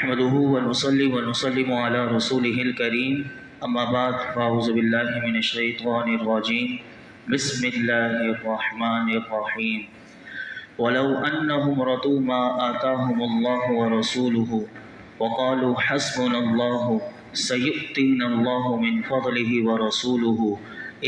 نحمده ونصلي ونسلم على رسوله الكريم اما بعد فاعوذ بالله من الشيطان الرجيم بسم الله الرحمن الرحيم ولو انهم رضوا ما آتاهم الله ورسوله وقالوا حسبنا الله سيؤتينا الله من فضله ورسوله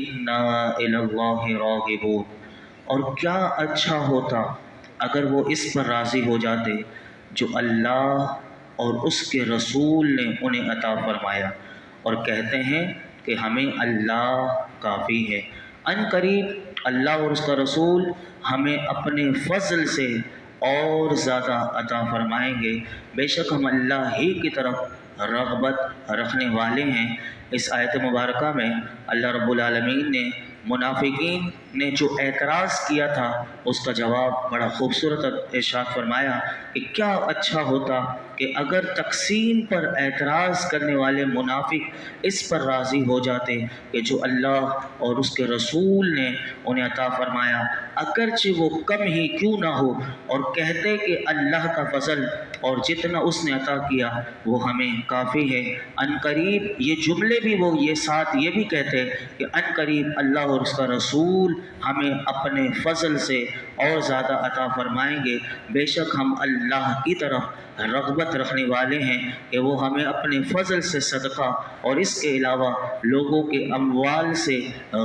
انا الى الله راغبون۔ اور کیا اچھا ہوتا اگر وہ اس پر راضی ہو جاتے جو اللہ اور اس کے رسول نے انہیں عطا فرمایا، اور کہتے ہیں کہ ہمیں اللہ کافی ہے۔ ان قریب اللہ اور اس کا رسول ہمیں اپنے فضل سے اور زیادہ عطا فرمائیں گے، بے شک ہم اللہ ہی کی طرف رغبت رکھنے والے ہیں۔ اس آیت مبارکہ میں اللہ رب العالمین نے منافقین نے جو اعتراض کیا تھا اس کا جواب بڑا خوبصورت ارشاد فرمایا کہ کیا اچھا ہوتا کہ اگر تقسیم پر اعتراض کرنے والے منافق اس پر راضی ہو جاتے کہ جو اللہ اور اس کے رسول نے انہیں عطا فرمایا، اگرچہ وہ کم ہی کیوں نہ ہو، اور کہتے کہ اللہ کا فضل اور جتنا اس نے عطا کیا وہ ہمیں کافی ہے۔ ان قریب یہ جملے بھی وہ یہ ساتھ یہ بھی کہتے کہ ان قریب اللہ اور اس کا رسول ہمیں اپنے فضل سے اور زیادہ عطا فرمائیں گے، بے شک ہم اللہ کی طرف رغبت رکھنے والے ہیں کہ وہ ہمیں اپنے فضل سے صدقہ اور اس کے علاوہ لوگوں کے اموال سے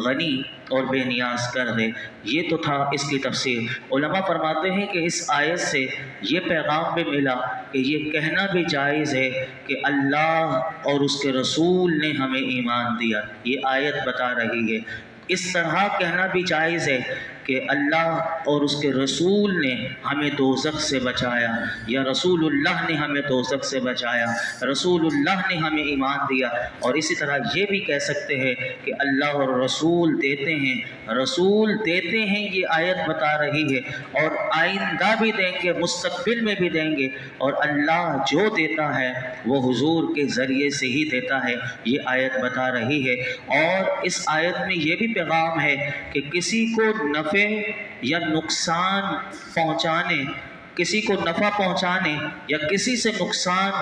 غنی اور بے نیاز کر دے۔ یہ تو تھا اس کی تفسیر۔ علماء فرماتے ہیں کہ اس آیت سے یہ پیغام بھی ملا کہ یہ کہنا بھی جائز ہے کہ اللہ اور اس کے رسول نے ہمیں ایمان دیا، یہ آیت بتا رہی ہے۔ اس طرح کہنا بھی جائز ہے کہ اللہ اور اس کے رسول نے ہمیں دوزخ سے بچایا، یا رسول اللہ نے ہمیں دوزخ سے بچایا، رسول اللہ نے ہمیں ایمان دیا۔ اور اسی طرح یہ بھی کہہ سکتے ہیں کہ اللہ اور رسول دیتے ہیں، رسول دیتے ہیں، یہ آیت بتا رہی ہے، اور آئندہ بھی دیں گے، مستقبل میں بھی دیں گے، اور اللہ جو دیتا ہے وہ حضور کے ذریعے سے ہی دیتا ہے، یہ آیت بتا رہی ہے۔ اور اس آیت میں یہ بھی پیغام ہے کہ کسی کو نفع یا نقصان پہنچانے، کسی کو نفع پہنچانے یا کسی سے نقصان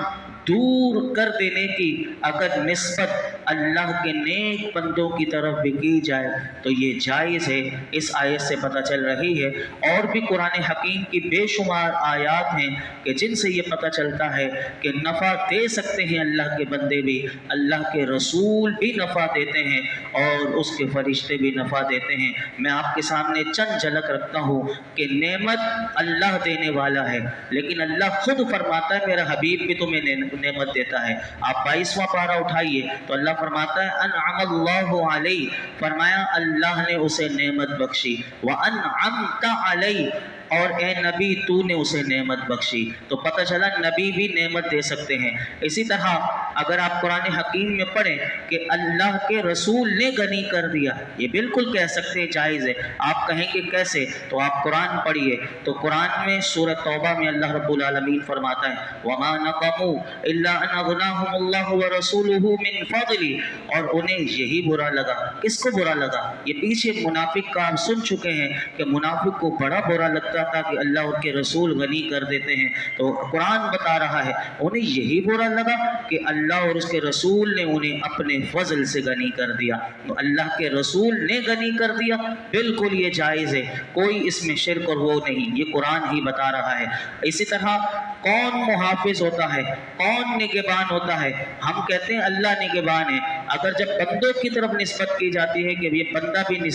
دور کر دینے کی اگر نسبت اللہ کے نیک بندوں کی طرف بھی کی جائے تو یہ جائز ہے۔ اس آیت سے پتہ چل رہی ہے، اور بھی قرآن حکیم کی بے شمار آیات ہیں کہ جن سے یہ پتہ چلتا ہے کہ نفع دے سکتے ہیں اللہ کے بندے بھی، اللہ کے رسول بھی نفع دیتے ہیں، اور اس کے فرشتے بھی نفع دیتے ہیں۔ میں آپ کے سامنے چند جھلک رکھتا ہوں کہ نعمت اللہ دینے والا ہے، لیکن اللہ خود فرماتا ہے میرا حبیب بھی تمہیں نعمت دیتا ہے۔ آپ 22واں پارہ اٹھائیے تو اللہ فرماتا ہے انعم اللہ علیہ، فرمایا اللہ نے اسے نعمت بخشی، وانعمت علیہ، اور اے نبی تو نے اسے نعمت بخشی۔ تو پتہ چلا نبی بھی نعمت دے سکتے ہیں۔ اسی طرح اگر آپ قرآن حکیم میں پڑھیں کہ اللہ کے رسول نے غنی کر دیا، یہ بالکل کہہ سکتے ہیں، جائز ہے۔ آپ کہیں کہ کیسے؟ تو آپ قرآن پڑھیے تو قرآن میں سورہ توبہ میں اللہ رب العالمین فرماتا ہے وَمَا نَقَمُوا إِلَّا أَنْ أَغْنَاهُمُ اللَّهُ وَرَسُولُهُ مِنْ فَضْلِهِ، اور انہیں یہی برا لگا۔ کس کو برا لگا؟ یہ پیچھے منافق کا ہم سن چکے ہیں کہ منافق کو بڑا برا لگتا تھا کہ اللہ اور کے رسول غنی کر دیتے ہیں، تو قرآن بتا رہا ہے انہیں یہی برا لگا کہ اللہ اور اس کے رسول نے انہیں اپنے فضل سے غنی کر دیا۔ تو اللہ کے رسول نے غنی کر دیا، بالکل یہ جائز ہے، کوئی اس میں شرک اور وہ نہیں، یہ قرآن ہی بتا رہا ہے۔ اسی طرح کون محافظ ہوتا ہے، کون نگہبان ہوتا ہے؟ ہم کہتے ہیں اللہ نگہبان ہے، اگر جب بندوں کی طرف نسبت کی جاتی ہے کہ یہ بندہ بھی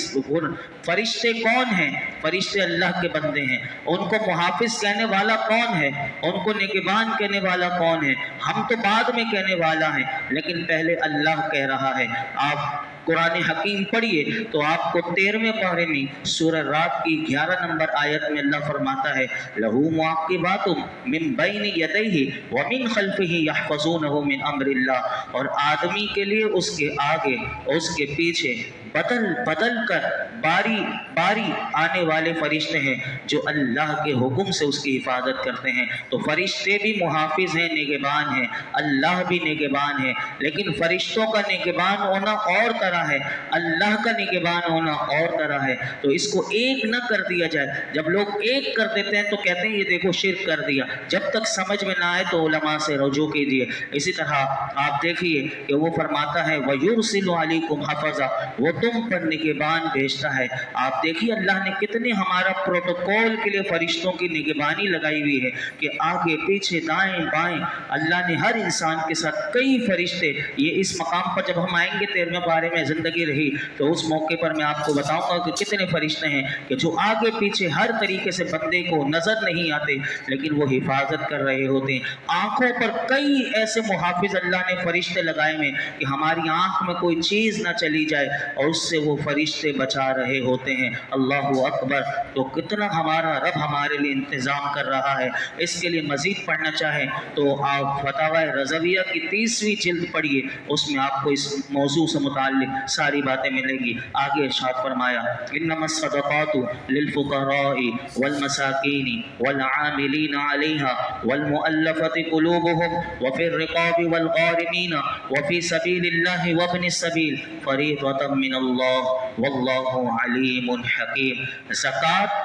فرشتے کون ہیں؟ فرشتے اللہ کے بندے ہیں۔ ان کو محافظ کہنے والا کون ہے؟ ان کو نگہبان کہنے والا کون ہے؟ ہم تو بعد میں کہنے والا ہیں، لیکن پہلے اللہ کہہ رہا ہے۔ آپ قرآن حکیم پڑھیے تو آپ کو 13ویں پارے میں سورہ رات کی 11 نمبر آیت میں اللہ فرماتا ہے لَهُ مُعَقِّبَاتٌ مِّن بَيْنِ يَدَيْهِ وَمِن خَلْفِهِ يَحْفَظُونَهُ مِنْ أَمْرِ اللَّهِ، اور آدمی کے لیے اس کے آگے اس کے پیچھے بدل بدل کر باری باری آنے والے فرشتے ہیں جو اللہ کے حکم سے اس کی حفاظت کرتے ہیں۔ تو فرشتے بھی محافظ ہیں، نگہبان ہیں، اللہ بھی نگہبان ہے، لیکن فرشتوں کا نگہبان ہونا اور طرح ہے، اللہ کا نگہبان ہونا اور طرح ہے۔ تو اس کو ایک نہ کر دیا جائے۔ جب لوگ ایک کر دیتے ہیں تو کہتے ہیں یہ دیکھو شرک کر دیا، جب تک سمجھ میں نہ آئے تو علماء سے رجوع کیجیے۔ اسی طرح آپ دیکھیے کہ وہ فرماتا ہے وَيُرْسِلُ عَلَيْكُمْ حَفَظًا، وہ تم پر نگہبان بھیجتا ہے۔ آپ دیکھیے اللہ نے کتنے ہمارا پروٹوکول کے لیے فرشتوں کی نگہبانی لگائی ہوئی ہے کہ آگے پیچھے دائیں بائیں اللہ نے ہر انسان کے ساتھ کئی فرشتے۔ یہ اس مقام پر جب ہم آئیں گے 13ویں پارے میں زندگی رہی تو اس موقع پر میں آپ کو بتاؤں گا کہ کتنے فرشتے ہیں کہ جو آگے پیچھے ہر طریقے سے بندے کو نظر نہیں آتے لیکن وہ حفاظت کر رہے ہوتے ہیں۔ آنکھوں پر کئی ایسے محافظ اللہ نے فرشتے لگائے ہیں کہ ہماری آنکھ میں کوئی چیز نہ چلی جائے اور اس سے وہ فرشتے بچا رہے ہوتے ہیں۔ اللہ اکبر! تو کتنا ہمارا رب ہمارے لیے انتظام کر رہا ہے۔ اس کے لیے مزید پڑھنا چاہیں تو آپ فتاوی رضویہ کی 30ویں جلد پڑھیے، اس میں آپ کو اس موضوع سے متعلق ساری باتیں ملیں گی۔ آگے ارشاد فرمایا انما الصدقات للفقراء والمساکین والعاملین علیہا والمؤلفۃ قلوبهم وفی الرقاب والغارمین وفی سبیل اللہ وابن السبیل فریضۃ من اللہ واللہ علیم حکیم۔ زکوٰۃ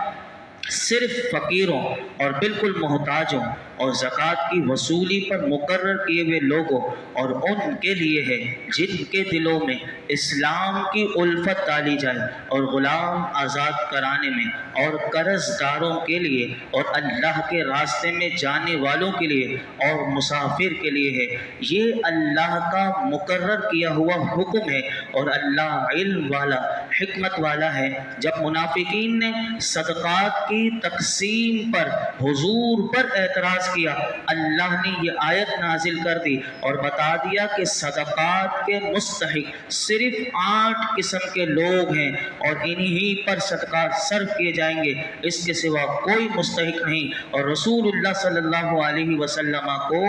صرف فقیروں اور بالکل محتاجوں اور زکوٰۃ کی وصولی پر مقرر کیے ہوئے لوگوں اور ان کے لیے ہے جن کے دلوں میں اسلام کی الفت ڈالی جائے، اور غلام آزاد کرانے میں، اور قرض داروں کے لیے، اور اللہ کے راستے میں جانے والوں کے لیے اور مسافر کے لیے ہے۔ یہ اللہ کا مقرر کیا ہوا حکم ہے اور اللہ علم والا حکمت والا ہے۔ جب منافقین نے صدقات کی تقسیم پر حضور پر اعتراض کیا، اللہ نے یہ آیت نازل کر دی اور بتا دیا کہ صدقات کے مستحق صرف 8 قسم کے لوگ ہیں اور انہی پر صدقات صرف کیے جائیں گے، اس کے سوا کوئی مستحق نہیں۔ اور رسول اللہ صلی اللہ علیہ وسلم کو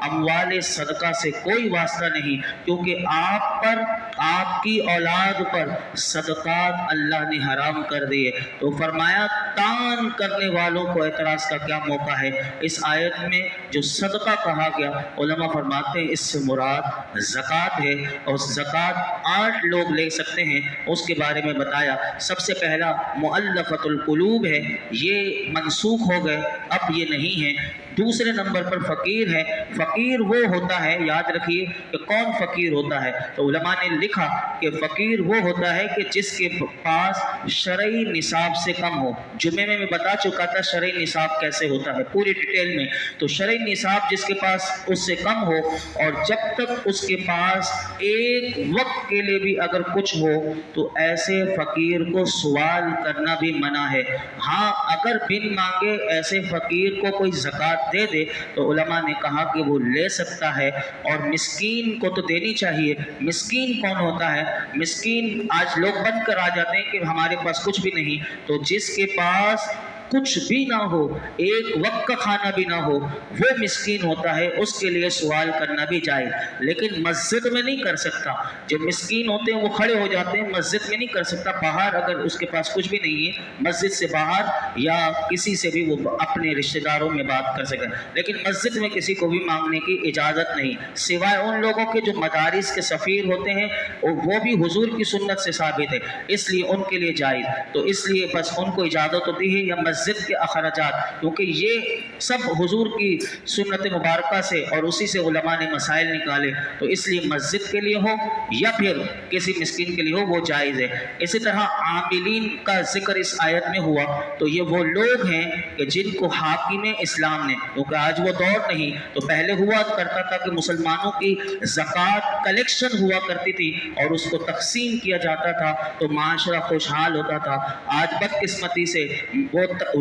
اموال صدقہ سے کوئی واسطہ نہیں، کیونکہ آپ پر، آپ کی اولاد پر صدقات اللہ نے حرام کر دیے۔ تو فرمایا تان کرنے والوں کو اعتراض کا کیا موقع ہے۔ اس آیت میں جو صدقہ کہا گیا علماء فرماتے ہیں اس سے مراد زکوٰۃ ہے، اور زکوٰۃ 8 لوگ لے سکتے ہیں، اس کے بارے میں بتایا۔ سب سے پہلا مؤلفۃ القلوب ہے، یہ منسوخ ہو گئے، اب یہ نہیں ہے۔ دوسرے نمبر پر فقیر ہے۔ فقیر وہ ہوتا ہے، یاد رکھیے کہ کون فقیر ہوتا ہے، تو علماء نے لکھا کہ فقیر وہ ہوتا ہے کہ جس کے پاس شرعی نصاب سے کم ہو۔ جمعے میں بتا چکا تھا شرعی نصاب کیسے ہوتا ہے پوری ڈیٹیل میں۔ تو شرعی نصاب جس کے پاس اس سے کم ہو، اور جب تک اس کے پاس ایک وقت کے لیے بھی اگر کچھ ہو تو ایسے فقیر کو سوال کرنا بھی منع ہے۔ ہاں اگر بن مانگے ایسے فقیر کو کوئی زکوٰۃ دے دے تو علماء نے کہا کہ وہ لے سکتا ہے، اور مسکین کو تو دینی چاہیے۔ مسکین کون ہوتا ہے؟ مسکین آج لوگ بن کر آ جاتے ہیں کہ ہمارے پاس کچھ بھی نہیں، تو جس کے پاس کچھ بھی نہ ہو، ایک وقت کا کھانا بھی نہ ہو، وہ مسکین ہوتا ہے، اس کے لیے سوال کرنا بھی جائز، لیکن مسجد میں نہیں کر سکتا۔ جو مسکین ہوتے ہیں وہ کھڑے ہو جاتے ہیں، مسجد میں نہیں کر سکتا۔ باہر اگر اس کے پاس کچھ بھی نہیں ہے، مسجد سے باہر یا کسی سے بھی وہ اپنے رشتہ داروں میں بات کر سکے، لیکن مسجد میں کسی کو بھی مانگنے کی اجازت نہیں، سوائے ان لوگوں کے جو مدارس کے سفیر ہوتے ہیں، وہ بھی حضور کی سنت سے ثابت ہے، اس لیے ان کے لیے جائز۔ تو اس لیے بس ان کو اجازت ہوتی ہے، یا مسجد کے اخراجات، کیونکہ یہ سب حضور کی سنت مبارکہ سے اور اسی سے علماء نے مسائل نکالے، تو اس لیے مسجد کے لیے ہو یا پھر کسی مسکین کے لیے ہو وہ جائز ہے۔ اسی طرح عاملین کا ذکر اس آیت میں ہوا، تو یہ وہ لوگ ہیں کہ جن کو حاکم اسلام نے، کیونکہ آج وہ دور نہیں، تو پہلے ہوا کرتا تھا کہ مسلمانوں کی زکوٰۃ کلیکشن ہوا کرتی تھی اور اس کو تقسیم کیا جاتا تھا تو معاشرہ خوشحال ہوتا تھا۔ آج بدقسمتی سے وہ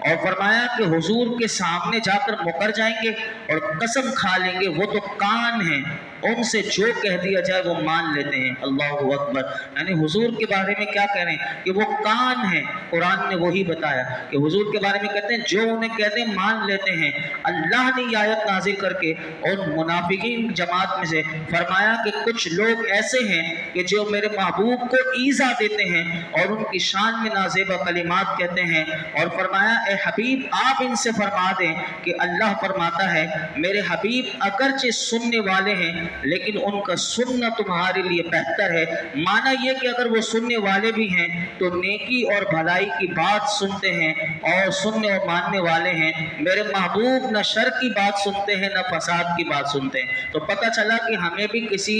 اور فرمایا کہ حضور کے سامنے جا کر مکر جائیں گے اور قسم کھا لیں گے وہ تو کان ہیں، ان سے جو کہہ دیا جائے وہ مان لیتے ہیں۔ اللہ اکبر، یعنی حضور کے بارے میں کیا کہہ رہے ہیں کہ وہ کان ہیں، قرآن نے وہی بتایا کہ حضور کے بارے میں کہتے ہیں جو انہیں کہتے ہیں مان لیتے ہیں۔ اللہ نے یہ آیت نازل کر کے اور منافقین جماعت میں سے فرمایا کہ کچھ لوگ ایسے ہیں کہ جو میرے محبوب کو ایذا دیتے ہیں اور ان کی شان میں نازیبہ کلمات کہتے ہیں، اور فرمایا اے حبیب آپ ان سے فرما دیں کہ اللہ فرماتا ہے میرے حبیب اگرچہ سننے والے ہیں لیکن ان کا سننا تمہارے لیے بہتر ہے۔ معنی یہ کہ اگر وہ سننے والے بھی ہیں تو نیکی اور بھلائی کی بات سنتے ہیں اور سننے اور ماننے والے ہیں۔ میرے محبوب نہ شر کی بات سنتے ہیں نہ فساد کی بات سنتے ہیں۔ تو پتہ چلا کہ ہمیں بھی کسی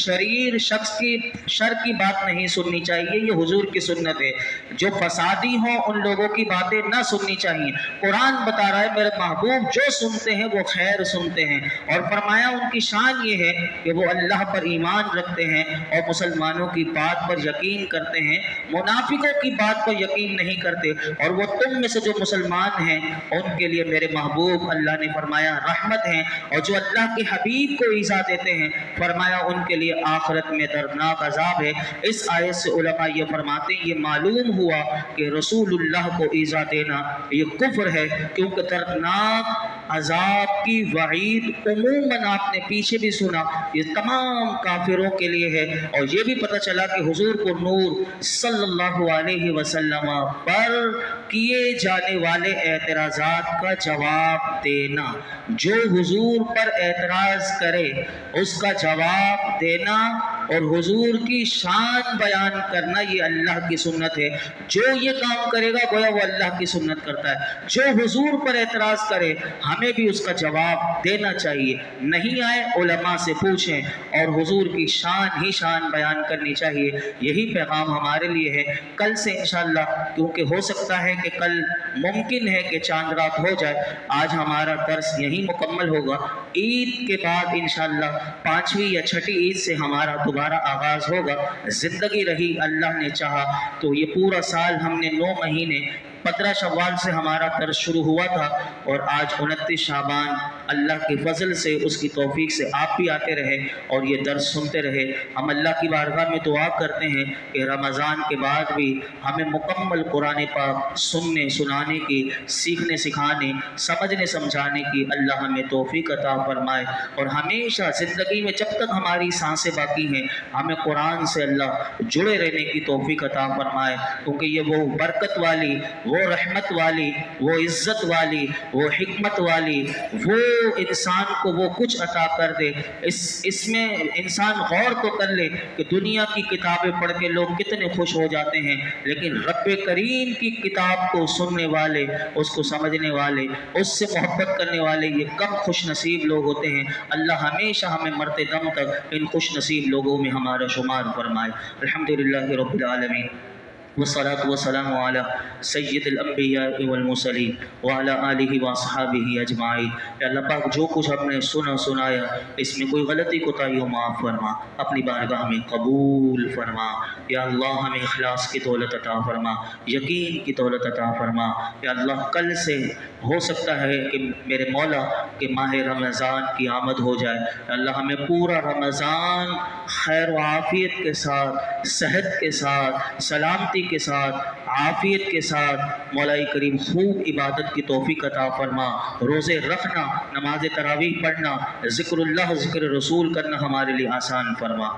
شریر شخص کی شر کی بات نہیں سننی چاہیے، یہ حضور کی سنت ہے۔ جو فسادی ہوں ان لوگوں کی باتیں نہ سننی چاہیے۔ قرآن بتا رہا ہے میرے محبوب جو سنتے ہیں وہ خیر سنتے ہیں، اور فرمایا ان کی شان یہ ہے کہ وہ اللہ پر ایمان رکھتے ہیں اور مسلمانوں کی بات پر یقین کرتے ہیں، منافقوں کی بات پر یقین نہیں کرتے، اور وہ تم میں سے جو مسلمان ہیں ان کے لیے میرے محبوب اللہ نے فرمایا رحمت ہیں، اور جو اللہ کے حبیب کو ایذا دیتے ہیں فرمایا ان کے لیے آخرت میں دردناک عذاب ہے۔ اس آیت سے علماء یہ فرماتے ہیں یہ معلوم ہوا کہ رسول اللہ کو ایذا دینا یہ کفر ہے، کیونکہ دردناک عذاب کی وعید عموماً آپ نے پیچھے بھی سنا یہ تمام کافروں کے لیے ہے۔ اور یہ بھی پتہ چلا کہ حضور کو نور صلی اللہ علیہ وسلم پر کیے جانے والے اعتراضات کا جواب دینا، جو حضور پر اعتراض کرے اس کا جواب دینا اور حضور کی شان بیان کرنا یہ اللہ کی سنت ہے۔ جو یہ کام کرے گا گویا وہ اللہ کی سنت کرتا ہے۔ جو حضور پر اعتراض کرے ہمیں بھی اس کا جواب دینا چاہیے، نہیں آئے علماء سے پوچھیں اور حضور کی شان ہی شان بیان کرنی چاہیے۔ یہی پیغام ہمارے لیے ہے۔ کل سے انشاءاللہ، کیونکہ ہو سکتا ہے کہ کل ممکن ہے کہ چاند رات ہو جائے، آج ہمارا درس یہی مکمل ہوگا۔ عید کے بعد انشاءاللہ 5ویں یا 6ٹھی عید سے ہمارا دوبارہ آغاز ہوگا۔ زندگی رہی اللہ نے چاہا تو یہ پورا سال ہم نے 9 مہینے 15 شوال سے ہمارا درس شروع ہوا تھا، اور آج 29 شعبان اللہ کے فضل سے اس کی توفیق سے آپ بھی آتے رہے اور یہ درس سنتے رہے۔ ہم اللہ کی بارگاہ میں دعا کرتے ہیں کہ رمضان کے بعد بھی ہمیں مکمل قرآن پاک سننے سنانے کی، سیکھنے سکھانے، سمجھنے سمجھانے کی اللہ ہمیں توفیق عطا فرمائے، اور ہمیشہ زندگی میں جب تک ہماری سانسیں باقی ہیں ہمیں قرآن سے اللہ جڑے رہنے کی توفیق عطا فرمائے، کیونکہ یہ وہ برکت والی، وہ رحمت والی، وہ عزت والی، وہ حکمت والی، وہ انسان کو وہ کچھ عطا کر دے۔ اس میں انسان غور تو کر لے کہ دنیا کی کتابیں پڑھ کے لوگ کتنے خوش ہو جاتے ہیں، لیکن رب کریم کی کتاب کو سننے والے، اس کو سمجھنے والے، اس سے محبت کرنے والے یہ کم خوش نصیب لوگ ہوتے ہیں۔ اللہ ہمیشہ ہمیں مرتے دم تک ان خوش نصیب لوگوں میں ہمارا شمار فرمائے۔ الحمدللہ رب العالمین، والصلاة والسلام على سید الانبیاء والمرسلین وعلى آلہ واصحابہ اجمعین۔ یا اللہ پاک جو کچھ ہم نے سنایا اس میں کوئی غلطی کوتاہی ہو معاف فرما، اپنی بارگاہ میں قبول فرما۔ یا اللہ ہمیں اخلاص کی دولت عطا فرما، یقین کی دولت عطا فرما۔ یا اللہ کل سے ہو سکتا ہے کہ میرے مولا کہ ماہ رمضان کی آمد ہو جائے، اللہ ہمیں پورا رمضان خیر و عافیت کے ساتھ، صحت کے ساتھ، سلامتی کے ساتھ، عافیت کے ساتھ مولا کریم خوب عبادت کی توفیق عطا فرما۔ روزے رکھنا، نماز تراویح پڑھنا، ذکر اللہ ذکر رسول کرنا ہمارے لیے آسان فرما۔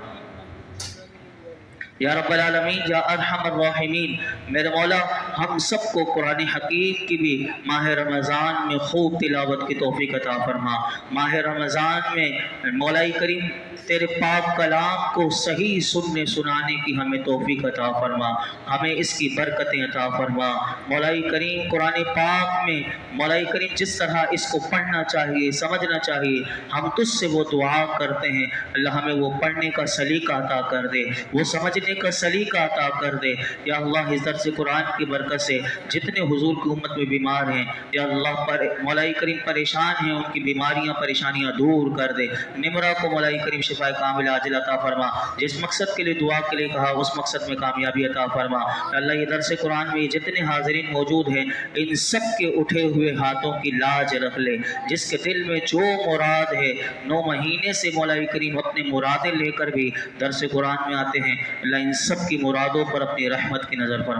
یا رب العالمین، یا ارحم الراحمین، میرے مولا ہم سب کو قرآن حکیم کی بھی ماہ رمضان میں خوب تلاوت کی توفیق عطا فرما۔ ماہ رمضان میں مولا کریم تیرے پاک کلام کو صحیح سننے سنانے کی ہمیں توفیق عطا فرما، ہمیں اس کی برکتیں عطا فرما۔ مولا کریم قرآن پاک میں مولا کریم جس طرح اس کو پڑھنا چاہیے، سمجھنا چاہیے، ہم تجھ سے وہ دعا کرتے ہیں اللہ ہمیں وہ پڑھنے کا سلیقہ عطا کر دے، وہ سمجھنے بچنے کا سلیقہ عطا کر دے۔ یا اللہ اس درس قرآن کی برکت سے جتنے حضور کی امت میں بیمار ہیں یا اللہ مولا کریم پریشان ہیں، ان کی بیماریاں پریشانیاں دور کر دے۔ نمرہ کو مولا کریم شفا کامل عاجل عطا فرما، جس مقصد کے لیے دعا کے لیے کہا اس مقصد میں کامیابی عطا فرما۔ اللہ یہ درس قرآن میں جتنے حاضرین موجود ہیں ان سب کے اٹھے ہوئے ہاتھوں کی لاج رکھ لے، جس کے دل میں جو مراد ہے 9 مہینے سے مولا کریم اپنے مرادیں لے کر بھی درس قرآن میں آتے ہیں، اللہ ان سب کی مرادوں پر اپنی رحمت کی نظر فرما۔